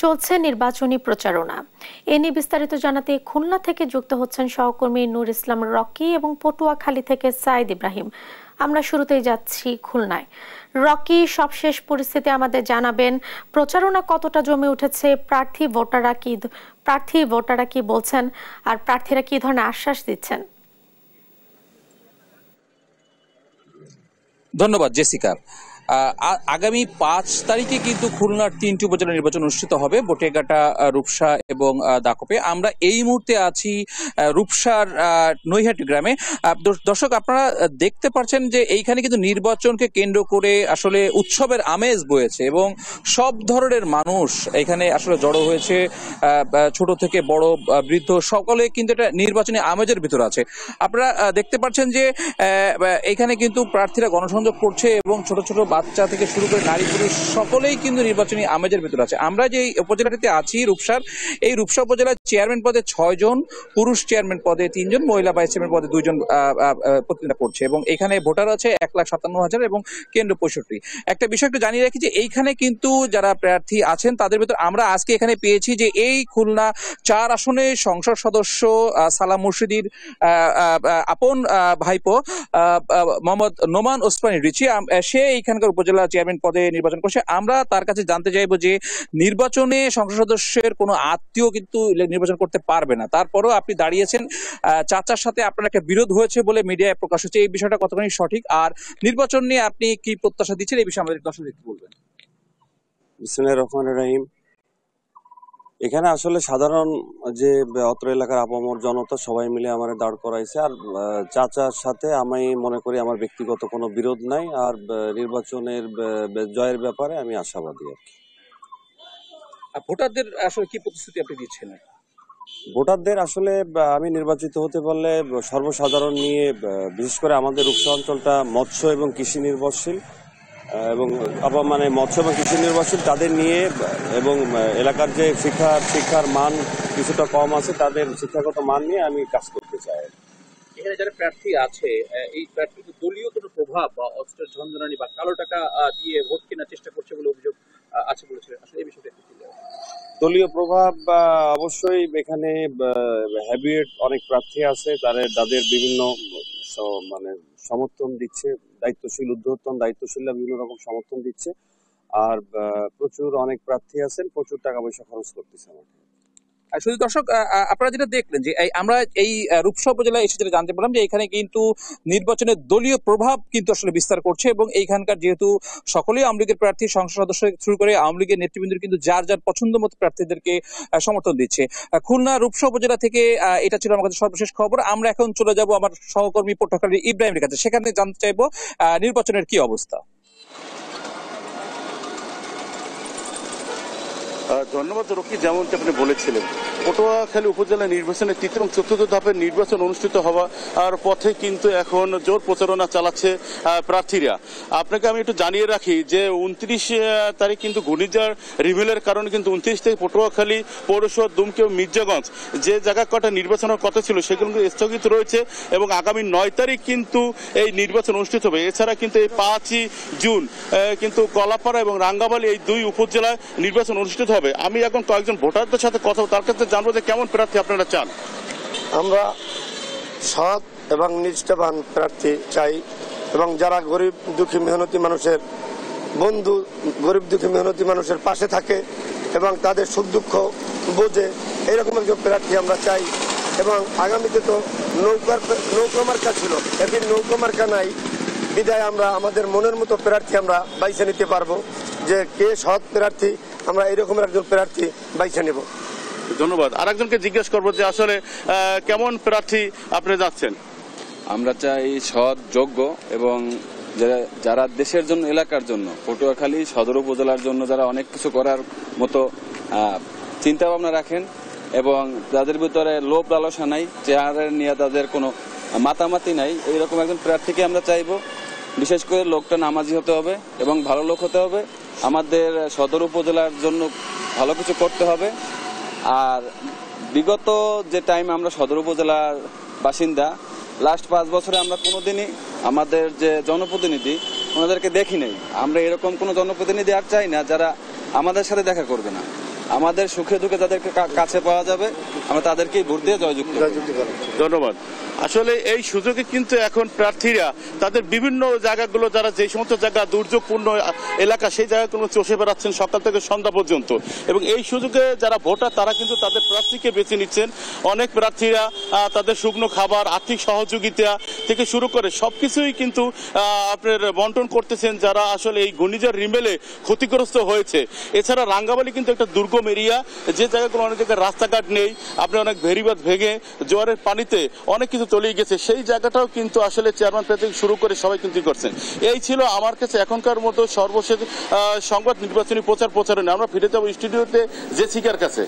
চলছে নির্বাচনী প্রচারণা। এ নিয়ে বিস্তারিত জানাতে খুলনা থেকে যুক্ত হচ্ছেন সহকর্মী নূর ইসলাম রকি এবং পটুয়াখালী থেকে সাইদ ইব্রাহিম। আমরা শুরুতেই যাচ্ছি খুলনায়। রকি, সবশেষ পরিস্থিতি আমাদের জানাবেন। প্রচারণা কতটা জমে উঠেছে, প্রার্থী ভোটাররা কি বলছেন, আর প্রার্থীরা কি ধরনের আশ্বাস দিচ্ছেন? ধন্যবাদ জেসিকা। আগামী ৫ তারিখে কিন্তু খুলনার ৩টি উপজেলা নির্বাচন অনুষ্ঠিত হবে, বটিয়াঘাটা, রূপসা এবং দাকপে। আমরা এই মুহূর্তে আছি রূপসার নৈহাটি গ্রামে। দর্শক, আপনারা দেখতে পাচ্ছেন যে এইখানে কিন্তু নির্বাচনকে কেন্দ্র করে আসলে উৎসবের আমেজ বয়েছে এবং সব ধরনের মানুষ এখানে আসলে জড়ো হয়েছে। ছোট থেকে বড়, বৃদ্ধ, সকলে কিন্তু এটা নির্বাচনী আমেজের ভিতরে আছে। আপনারা দেখতে পাচ্ছেন যে এখানে কিন্তু প্রার্থীরা গণসংযোগ করছে এবং ছোট ছোট বাচ্চা থেকে শুরু করে নারী পুরুষ সকলেই কিন্তু নির্বাচনী আমেজের ভিতরে আছে। আমরা যে উপজেলাটিতে আছি রূপসার, এই রূপসা উপজেলার চেয়ারম্যান পদে ৬ জন, পুরুষ চেয়ারম্যান পদে ৩ জন, মহিলা ভাইস চেয়ারম্যান পদে 2 জন প্রতিনিধিত্ব করছে এবং এখানে ভোটার আছে ১,৫৭,০০০ এবং কেন্দ্র ৬৫। একটা বিষয় একটু জানিয়ে রাখি যে এইখানে কিন্তু যারা প্রার্থী আছেন তাদের ভিতর আমরা আজকে এখানে পেয়েছি যে এই খুলনা ৪ আসনে সংসদ সদস্য সালাম মুর্শিদির আপন ভাইপো মোহাম্মদ নোমান ওসমানী রিচি, সে এইখানকার উপজেলা চেয়ারম্যান পদে নির্বাচন করছে। আমরা তার কাছে জানতে চাইবো যে নির্বাচনে সংসদ সদস্যের কোনো আত্মীয় কিন্তু নির্বাচন করতে পারবে না, তারপরেও আপনি দাঁড়িয়েছেন, চাচার সাথে আপনার একটা বিরোধ হয়েছে বলে মিডিয়ায় প্রকাশ হচ্ছে, এই বিষয়টা কতখানি সঠিক, আর নির্বাচন নিয়ে আপনি কি প্রত্যাশা দিচ্ছেন এই বিষয়ে আমাদের দর্শক একটু বলবেন? বিসমিল্লাহির রহমানির রহিম। এখানে আসলে সাধারণ যে অত্র এলাকার আপামর জনতা সবাই মিলে আমার দাঁড় করাইছে, আর চাচার সাথে আমি মনে করি আমার ব্যক্তিগত কোনো বিরোধ নাই, আর নির্বাচনের জয়ের ব্যাপারে আমি আশাবাদী। আর ভোটারদের আসলে কি প্রতিশ্রুতি আপনি দিচ্ছেন? ভোটারদের আসলে আমি নির্বাচিত হতে পারলে সর্বসাধারণ নিয়ে, বিশেষ করে আমাদের রূপসা অঞ্চলটা মৎস্য এবং কৃষি নির্ভরশীল এবং মানে মৎস্য এবং কৃষি নির্ভরশীল, তাদের নিয়ে এবং এলাকার যে শিক্ষার মান কিছুটা কম আছে তাদের শিক্ষাগত মান নিয়ে আমি কাজ করতে চাই। এখানে যারা প্রার্থী আছে, এই প্রার্থী দলীয় কোনো প্রভাব বা অস্ত্রের ঝঞ্ঝনানি বা কালো টাকা দিয়ে ভোট কেনার চেষ্টা করছে বলে অভিযোগ আছে বলেছে, আসলে এই বিষয়টা একটু বলুন। দলীয় প্রভাব অবশ্যই এখানে হ্যাবিয়েট অনেক প্রার্থী আছে, তাদের বিভিন্ন মানে সমর্থন দিচ্ছে, দায়িত্বশীল ঊর্ধ্বতন দায়িত্বশীলরা বিভিন্ন রকম সমর্থন দিচ্ছে, আর প্রচুর অনেক প্রার্থী আছেন, প্রচুর টাকা পয়সা খরচ করতেছে আমাকে। শুধু দর্শক, আপনারা যেটা দেখলেন যে আমরা এই রূপসা উপজেলায় এসে যেটা জানতে পারলাম যে এখানে কিন্তু নির্বাচনের দলীয় প্রভাব কিন্তু আসলে বিস্তার করছে এবং এইখানকার যেহেতু সকলেই আওয়ামী লীগের প্রার্থী, সংসদ সদস্য শুরু করে আওয়ামী লীগের নেতৃবৃন্দ কিন্তু যার যার পছন্দ মতো প্রার্থীদেরকে সমর্থন দিচ্ছে। খুলনা রূপসা উপজেলা থেকে এটা ছিল আমার কাছে সর্বশেষ খবর। আমরা এখন চলে যাব আমার সহকর্মী পটুয়াখালী ইব্রাহিমের কাছে, সেখানে জানতে চাইবো নির্বাচনের কি অবস্থা। ধন্যবাদ রকি। যেমনটি আপনি বলেছিলেন, পটুয়াখালী উপজেলা নির্বাচনের ৩য় এবং ৪র্থ ধাপের নির্বাচন অনুষ্ঠিত হওয়ার পথে কিন্তু এখন জোর প্রচারণা চালাচ্ছে প্রার্থীরা। আপনাকে আমি একটু জানিয়ে রাখি যে ২৯ তারিখ কিন্তু ঘূর্ণিঝড় রিমেলের কারণে কিন্তু ২৯ থেকে পটুয়াখালী পৌরসভা, দুমকি ও মির্জাগঞ্জ যে জায়গা কটা নির্বাচনের কথা ছিল সেগুলো স্থগিত রয়েছে এবং আগামী ৯ তারিখ কিন্তু এই নির্বাচন অনুষ্ঠিত হবে। এছাড়া কিন্তু এই ৫ই জুন কিন্তু কলাপাড়া এবং রাঙ্গামালী এই ২ উপজেলায় নির্বাচন অনুষ্ঠিত হবে। আমি এখন কয়েকজন ভোটারদের সাথে কথা তার কাছে জানবো যে কেমন প্রার্থী আপনারা চান। আমরা সৎ এবং নিষ্ঠাবান প্রার্থী চাই এবং যারা গরিব দুঃখী মেহনতি মানুষের বন্ধু, গরিব দুঃখী মেহনতি মানুষের পাশে থাকে এবং তাদের সুখ দুঃখ বোঝে, এইরকম একজন প্রার্থী আমরা চাই। এবং আগামীতে তো নৌকা মার্কা ছিল, এখন নৌকা মার্কা নাই, বিদায় আমরা আমাদের মনের মতো প্রার্থী আমরা বাইছে নিতে পারবো, যে কে সৎ প্রার্থী, আমরা এরকম একজন প্রার্থী বাইছে নেব। ধন্যবাদ। আরেকজনকে জিজ্ঞেস করবো যে আসলে কেমন প্রার্থী আপনি যাচ্ছেন? আমরা চাই সৎ, যোগ্য এবং যারা দেশের জন্য, এলাকার জন্য, পটুয়াখালী সদর উপজেলার জন্য যারা অনেক কিছু করার মতো চিন্তা ভাবনা রাখেন এবং যাদের ভিতরে লোভ লালসা নাই, চেহারা নিয়ে তাদের কোনো মাতামাতি নাই, এইরকম একজন প্রার্থীকে আমরা চাইবো। বিশেষ করে লোকটা নামাজি হতে হবে এবং ভালো লোক হতে হবে, আমাদের সদর উপজেলার জন্য ভালো কিছু করতে হবে। আর বিগত যে টাইম আমরা সদর উপজেলার বাসিন্দা, লাস্ট 5 বছরে আমরা কোনোদিনই আমাদের যে জনপ্রতিনিধি ওনাদেরকে দেখি নাই। আমরা এরকম কোনো জনপ্রতিনিধি আর চাই না যারা আমাদের সাথে দেখা করবে না। আমাদের সুখে দুঃখে যাদেরকে কাছে পাওয়া যাবে আমরা তাদেরকেই ভোট দিয়ে জয়যুক্ত করব। ধন্যবাদ। আসলে এই সুযোগে কিন্তু এখন প্রার্থীরা তাদের বিভিন্ন জায়গাগুলো, যারা যে সমস্ত জায়গা দুর্যোগপূর্ণ এলাকা, সেই জায়গাগুলো চষে বেড়াচ্ছেন সকাল থেকে সন্ধ্যা পর্যন্ত, এবং এই সুযোগে যারা ভোটার তারা কিন্তু তাদের প্রার্থীকে বেছে নিচ্ছেন। অনেক প্রার্থীরা তাদের শুকনো খাবার, আর্থিক সহযোগিতা থেকে শুরু করে সবকিছুই কিন্তু আপনার বন্টন করতেছেন যারা আসলে এই ঘূর্ণিঝড় রিমেলে ক্ষতিগ্রস্ত হয়েছে। এছাড়া রাঙ্গামালি কিন্তু একটা দুর্গম এরিয়া, যে জায়গাগুলো অনেক জায়গায় রাস্তাঘাট নেই, আপনি অনেক ভেরিবাঁধ ভেঙে জোয়ারের পানিতে অনেক কিছু তলিয়ে গেছে, সেই জায়গাটাও কিন্তু আসলে চেয়ারম্যান প্রার্থী থেকে শুরু করে সবাই কিন্তু করছেন। এই ছিল আমার কাছে এখনকার মতো সর্বশেষ সংবাদ নির্বাচনী প্রচারণা। আমরা ফিরে যাবো স্টুডিওতে জেসিকার কাছে।